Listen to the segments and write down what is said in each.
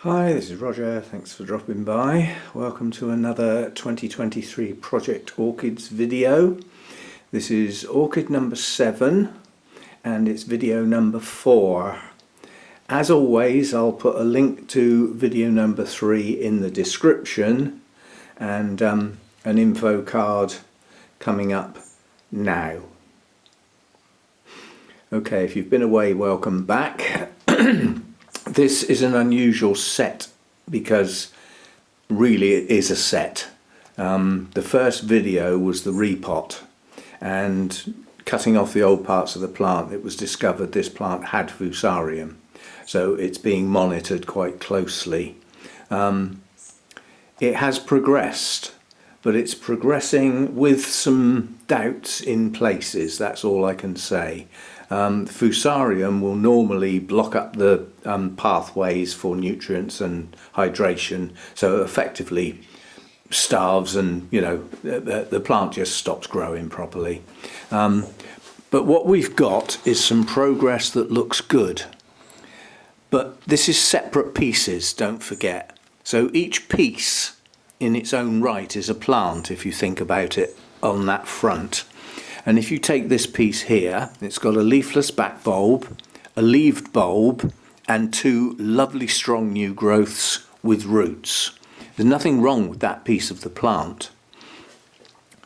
Hi, this is Roger. Thanks for dropping by. Welcome to another 2023 Project Orchids video. This is Orchid number 7 and it's video number 4. As always, I'll put a link to video number 3 in the description and an info card coming up now. Okay, if you've been away, welcome back. This is an unusual set because really it is a set. The first video was the repot, and cutting off the old parts of the plant, it was discovered this plant had Fusarium, so it's being monitored quite closely. It has progressed, but it's progressing with some doubts in places, that's all I can say. Fusarium will normally block up the pathways for nutrients and hydration, so effectively starves and the plant just stops growing properly. But what we've got is some progress that looks good. But this is separate pieces, don't forget. So each piece in its own right is a plant if you think about it on that front. And if you take this piece here, it's got a leafless back bulb, a leaved bulb, and 2 lovely strong new growths with roots. There's nothing wrong with that piece of the plant.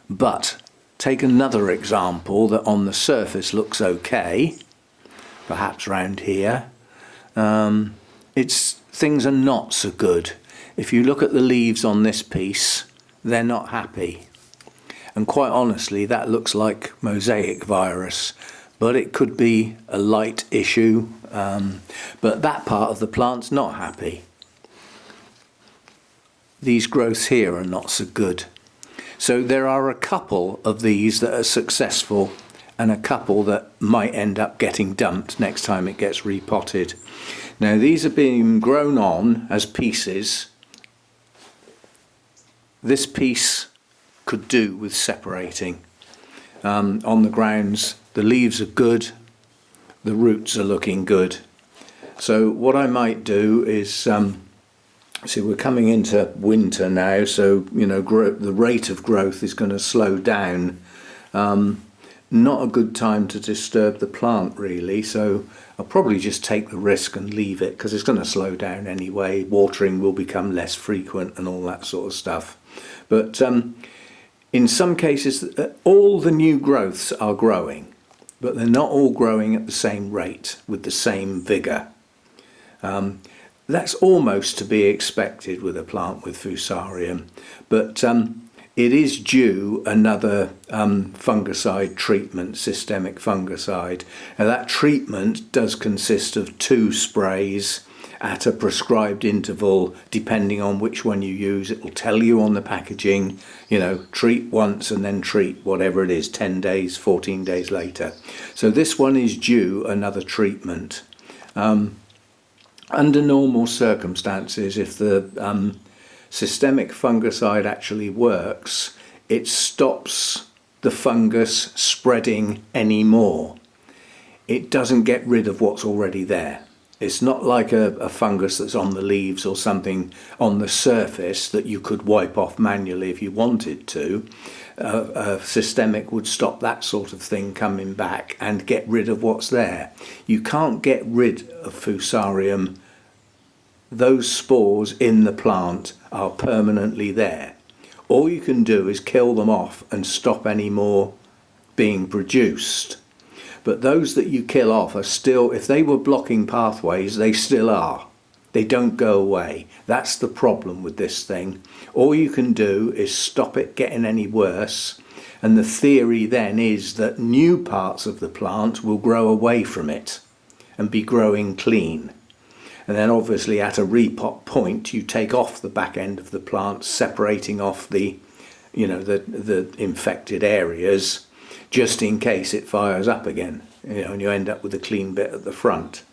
But take another example that on the surface looks okay, perhaps round here. Things are not so good. If you look at the leaves on this piece, they're not happy. And quite honestly, that looks like mosaic virus, but it could be a light issue. But that part of the plant's not happy. These growths here are not so good. So there are a couple of these that are successful and a couple that might end up getting dumped next time it gets repotted. Now these are being grown on as pieces. This piece could do with separating. On the grounds, the leaves are good, the roots are looking good. So what I might do is, see, we're coming into winter now, so the rate of growth is going to slow down. Not a good time to disturb the plant really, so I'll probably just take the risk and leave it because it's going to slow down anyway. Watering will become less frequent and all that sort of stuff. But in some cases, all the new growths are growing, but they're not all growing at the same rate with the same vigour. That's almost to be expected with a plant with Fusarium, but it is due another fungicide treatment, systemic fungicide. Now that treatment does consist of 2 sprays at a prescribed interval, depending on which one you use. It will tell you on the packaging, treat once and then treat whatever it is, 10 days, 14 days later. So this one is due another treatment. Under normal circumstances, if the systemic fungicide actually works, it stops the fungus spreading anymore. It doesn't get rid of what's already there. It's not like a fungus that's on the leaves or something on the surface that you could wipe off manually if you wanted to. A systemic would stop that sort of thing coming back and get rid of what's there. You can't get rid of Fusarium. Those spores in the plant are permanently there. All you can do is kill them off and stop any more being produced. But those that you kill off are still, if they were blocking pathways, they still are. They don't go away. That's the problem with this thing. All you can do is stop it getting any worse. And the theory then is that new parts of the plant will grow away from it and be growing clean. And then obviously at a repot point, you take off the back end of the plant, separating off the infected areas, just in case it fires up again, and you end up with a clean bit at the front.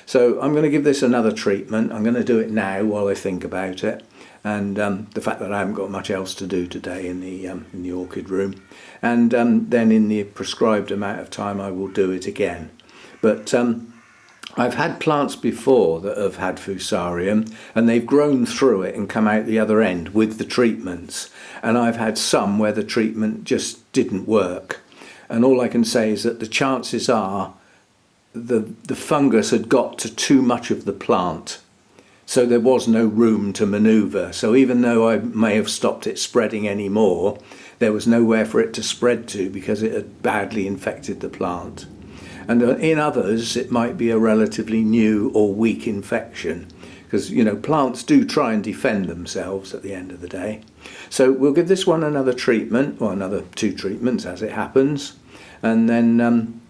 So I'm going to give this another treatment. I'm going to do it now while I think about it, and the fact that I haven't got much else to do today in the orchid room, and then in the prescribed amount of time I will do it again. But I've had plants before that have had Fusarium and they've grown through it and come out the other end with the treatments. And I've had some where the treatment just didn't work. And all I can say is that the chances are the fungus had got to too much of the plant. So there was no room to manoeuvre. So even though I may have stopped it spreading anymore, there was nowhere for it to spread to because it had badly infected the plant. And in others, it might be a relatively new or weak infection because, you know, plants do try and defend themselves at the end of the day. So we'll give this one another treatment, or another 2 treatments as it happens. And then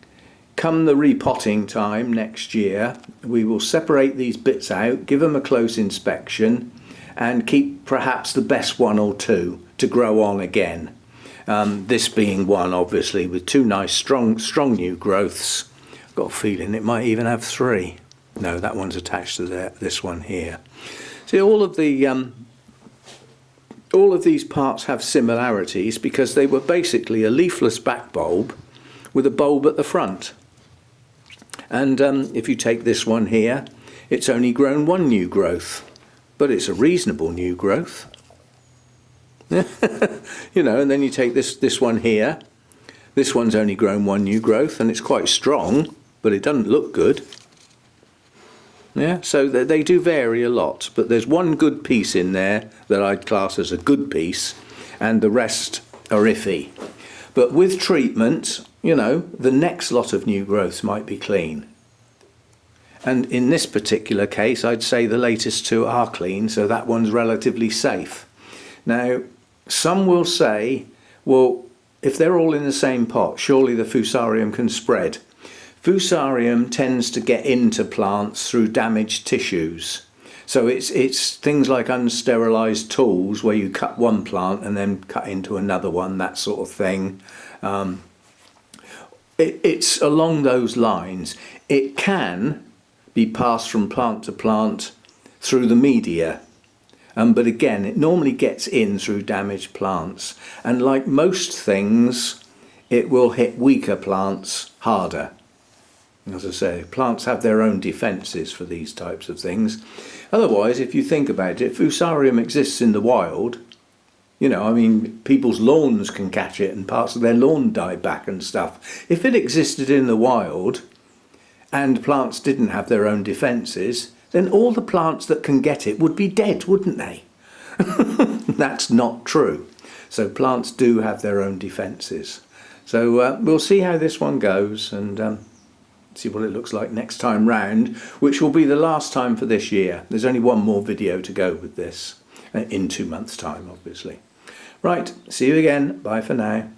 come the repotting time next year, we will separate these bits out, give them a close inspection and keep perhaps the best 1 or 2 to grow on again. This being one, obviously, with 2 nice strong new growths. I've got a feeling it might even have 3. No, that one's attached to this one here. See, all of these parts have similarities because they were basically a leafless back bulb with a bulb at the front. And if you take this one here, it's only grown 1 new growth, but it's a reasonable new growth. You know, and then you take this one here. This one's only grown 1 new growth and it's quite strong, but it doesn't look good. Yeah, so they do vary a lot, but there's 1 good piece in there that I'd class as a good piece and the rest are iffy. But with treatment, you know, the next lot of new growths might be clean. And in this particular case, I'd say the latest 2 are clean, so that one's relatively safe. Now, some will say, well, if they're all in the same pot, surely the Fusarium can spread. Fusarium tends to get into plants through damaged tissues. So it's things like unsterilised tools where you cut one plant and then cut into another one, that sort of thing. It's along those lines. It can be passed from plant to plant through the media. But again, it normally gets in through damaged plants. And like most things, it will hit weaker plants harder. As I say, plants have their own defences for these types of things. Otherwise, if you think about it, Fusarium exists in the wild. You know, I mean, people's lawns can catch it and parts of their lawn die back and stuff. If it existed in the wild and plants didn't have their own defences, then all the plants that can get it would be dead, wouldn't they? That's not true. So plants do have their own defences. So we'll see how this one goes and see what it looks like next time round, which will be the last time for this year. There's only 1 more video to go with this in 2 months' time, obviously. Right, see you again. Bye for now.